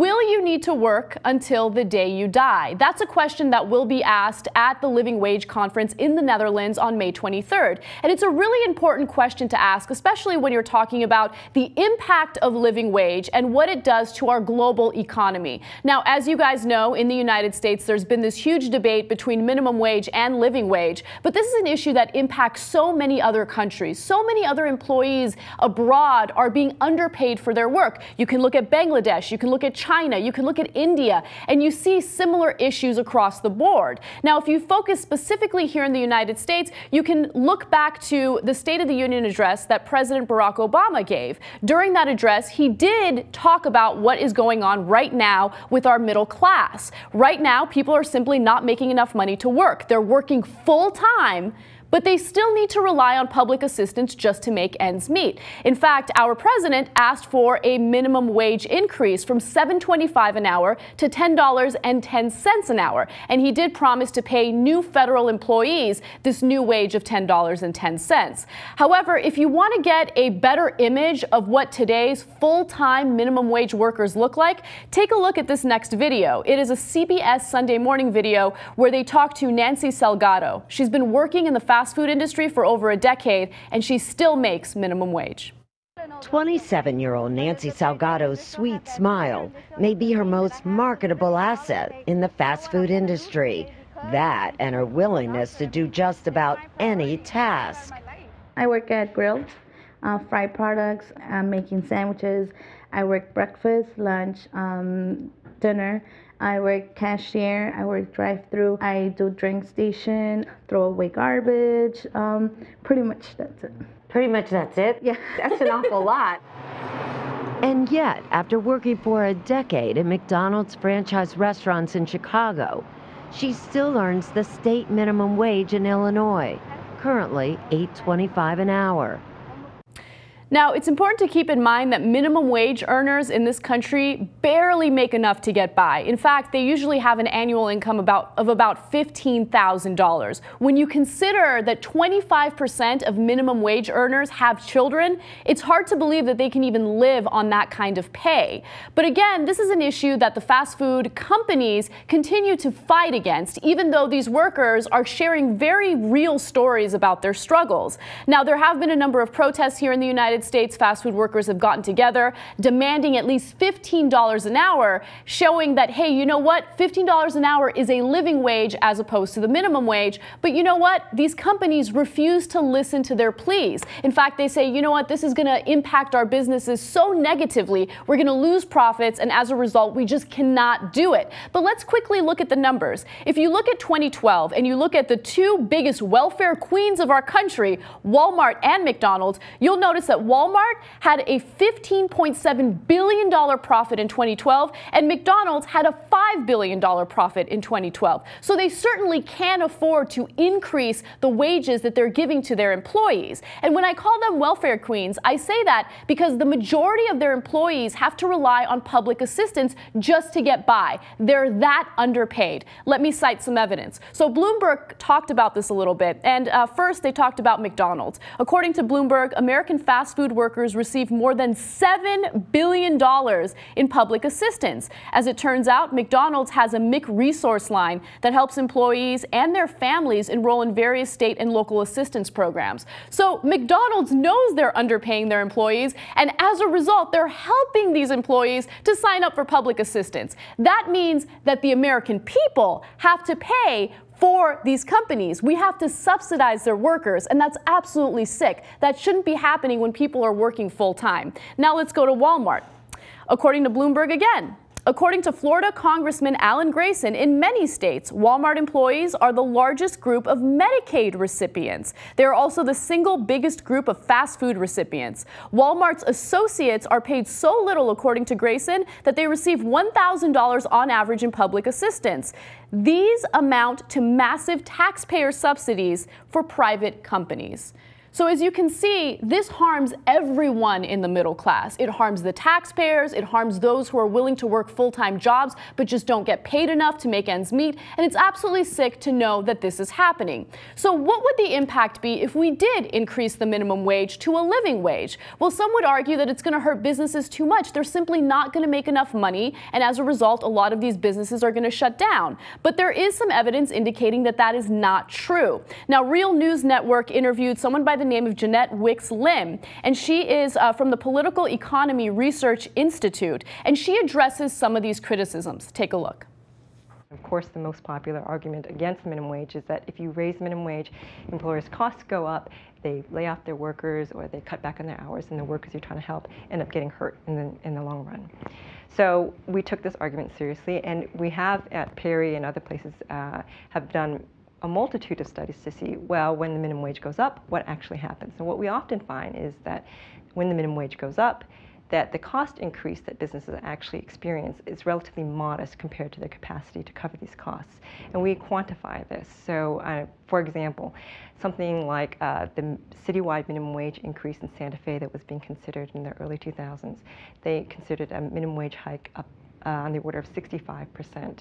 Will you need to work until the day you die? That's a question that will be asked at the Living Wage Conference in the Netherlands on May 23rd. And it's a really important question to ask, especially when you're talking about the impact of living wage and what it does to our global economy. Now, as you guys know, in the United States, there's been this huge debate between minimum wage and living wage. But this is an issue that impacts so many other countries. So many other employees abroad are being underpaid for their work. You can look at Bangladesh, you can look at China, you can look at India, and you see similar issues across the board. Now, if you focus specifically here in the United States, you can look back to the State of the Union address that President Barack Obama gave. During that address, he did talk about what is going on right now with our middle class. Right now, people are simply not making enough money to work. They're working full time, but they still need to rely on public assistance just to make ends meet. In fact, our president asked for a minimum wage increase from $7.25 an hour to $10.10 an hour. And he did promise to pay new federal employees this new wage of $10.10. However, if you want to get a better image of what today's full-time minimum wage workers look like, take a look at this next video. It is a CBS Sunday Morning video where they talk to Nancy Salgado. She's been working in the fast food industry for over a decade, and she still makes minimum wage. 27-year-old Nancy Salgado's sweet smile may be her most marketable asset in the fast food industry. That and her willingness to do just about any task. I work at Grilled, fried products, making sandwiches. I work breakfast, lunch, dinner. I work cashier, I work drive-through, I do drink station, throw away garbage, pretty much that's it. Pretty much that's it? Yeah. That's an awful lot. And yet, after working for a decade at McDonald's franchise restaurants in Chicago, she still earns the state minimum wage in Illinois, currently $8.25 an hour. Now, it's important to keep in mind that minimum wage earners in this country barely make enough to get by. In fact, they usually have an annual income of about $15,000. When you consider that 25% of minimum wage earners have children, it's hard to believe that they can even live on that kind of pay. But again, this is an issue that the fast food companies continue to fight against, even though these workers are sharing very real stories about their struggles. Now, there have been a number of protests here in the United States. Fast food workers have gotten together demanding at least $15 an hour, showing that, hey, you know what? $15 an hour is a living wage as opposed to the minimum wage. But you know what? These companies refuse to listen to their pleas. In fact, they say, you know what? This is going to impact our businesses so negatively. We're going to lose profits, and as a result, we just cannot do it. But let's quickly look at the numbers. If you look at 2012 and you look at the two biggest welfare queens of our country, Walmart and McDonald's, you'll notice that Walmart had a $15.7 billion profit in 2012, and McDonald's had a $5 billion profit in 2012. So they certainly can afford to increase the wages that they're giving to their employees. And when I call them welfare queens, I say that because the majority of their employees have to rely on public assistance just to get by. They're that underpaid. Let me cite some evidence. So Bloomberg talked about this a little bit, and first they talked about McDonald's. According to Bloomberg, American fast food workers receive more than $7 billion in public assistance. As it turns out, McDonald's has a MIC resource line that helps employees and their families enroll in various state and local assistance programs. So McDonald's knows they're underpaying their employees, and as a result, they're helping these employees to sign up for public assistance. That means that the American people have to pay for these companies. We have to subsidize their workers, and that's absolutely sick. That shouldn't be happening when people are working full time. Now let's go to Walmart. According to Bloomberg again, according to Florida Congressman Alan Grayson, in many states, Walmart employees are the largest group of Medicaid recipients. They are also the single biggest group of fast food recipients. Walmart's associates are paid so little, according to Grayson, that they receive $1,000 on average in public assistance. These amount to massive taxpayer subsidies for private companies. So as you can see, this harms everyone in the middle class. It harms the taxpayers, it harms those who are willing to work full-time jobs but just don't get paid enough to make ends meet, and it's absolutely sick to know that this is happening. So what would the impact be if we did increase the minimum wage to a living wage? Well, some would argue that it's going to hurt businesses too much. They're simply not going to make enough money, and as a result, a lot of these businesses are going to shut down. But there is some evidence indicating that that is not true. Now, Real News Network interviewed someone by the name of Jeanette Wicks-Lim, and she is from the Political Economy Research Institute, and she addresses some of these criticisms. Take a look. Of course, the most popular argument against the minimum wage is that if you raise minimum wage, employers' costs go up, they lay off their workers, or they cut back on their hours, and the workers you're trying to help end up getting hurt in the long run. So we took this argument seriously, and we have at Perry and other places have done a multitude of studies to see, well, when the minimum wage goes up, what actually happens. And what we often find is that when the minimum wage goes up, that the cost increase that businesses actually experience is relatively modest compared to their capacity to cover these costs. And we quantify this. So, for example, something like the citywide minimum wage increase in Santa Fe that was being considered in the early 2000s, they considered a minimum wage hike up on the order of 65%.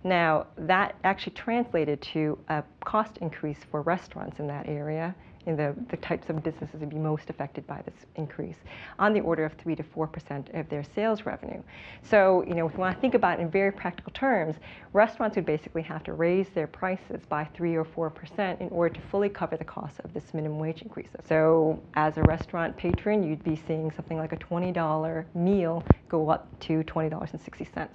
Now, that actually translated to a cost increase for restaurants in that area, in the types of businesses that would be most affected by this increase, on the order of 3 to 4% of their sales revenue. So, if you want to think about it in very practical terms, restaurants would basically have to raise their prices by 3 or 4% in order to fully cover the cost of this minimum wage increase. So, as a restaurant patron, you'd be seeing something like a $20 meal go up to $20.60.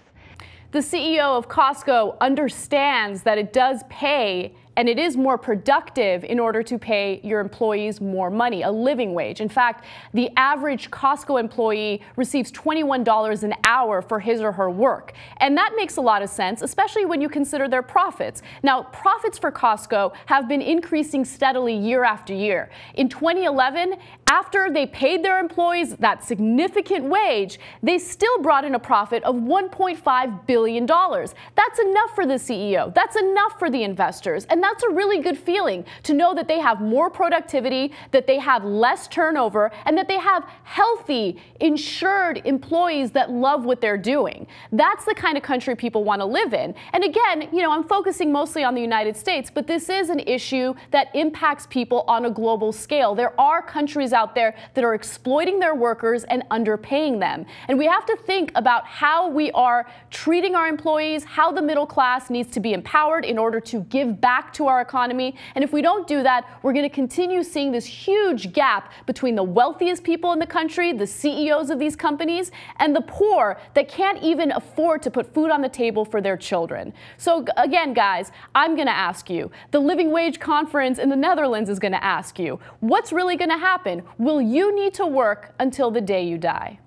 The CEO of Costco understands that it does pay and it is more productive in order to pay your employees more money, a living wage. In fact, the average Costco employee receives $21 an hour for his or her work. And that makes a lot of sense, especially when you consider their profits. Now, profits for Costco have been increasing steadily year after year. In 2011, after they paid their employees that significant wage, they still brought in a profit of $1.5 billion. That's enough for the CEO. That's enough for the investors. And that's a really good feeling to know that they have more productivity, that they have less turnover, and that they have healthy, insured employees that love what they're doing. That's the kind of country people want to live in. And again, I'm focusing mostly on the United States, but this is an issue that impacts people on a global scale. There are countries out there that are exploiting their workers and underpaying them. And we have to think about how we are treating our employees, how the middle class needs to be empowered in order to give back to our economy. And if we don't do that, we're going to continue seeing this huge gap between the wealthiest people in the country, the CEOs of these companies, and the poor that can't even afford to put food on the table for their children. So again, guys, I'm going to ask you, the Living Wage Conference in the Netherlands is going to ask you, what's really going to happen? Will you need to work until the day you die?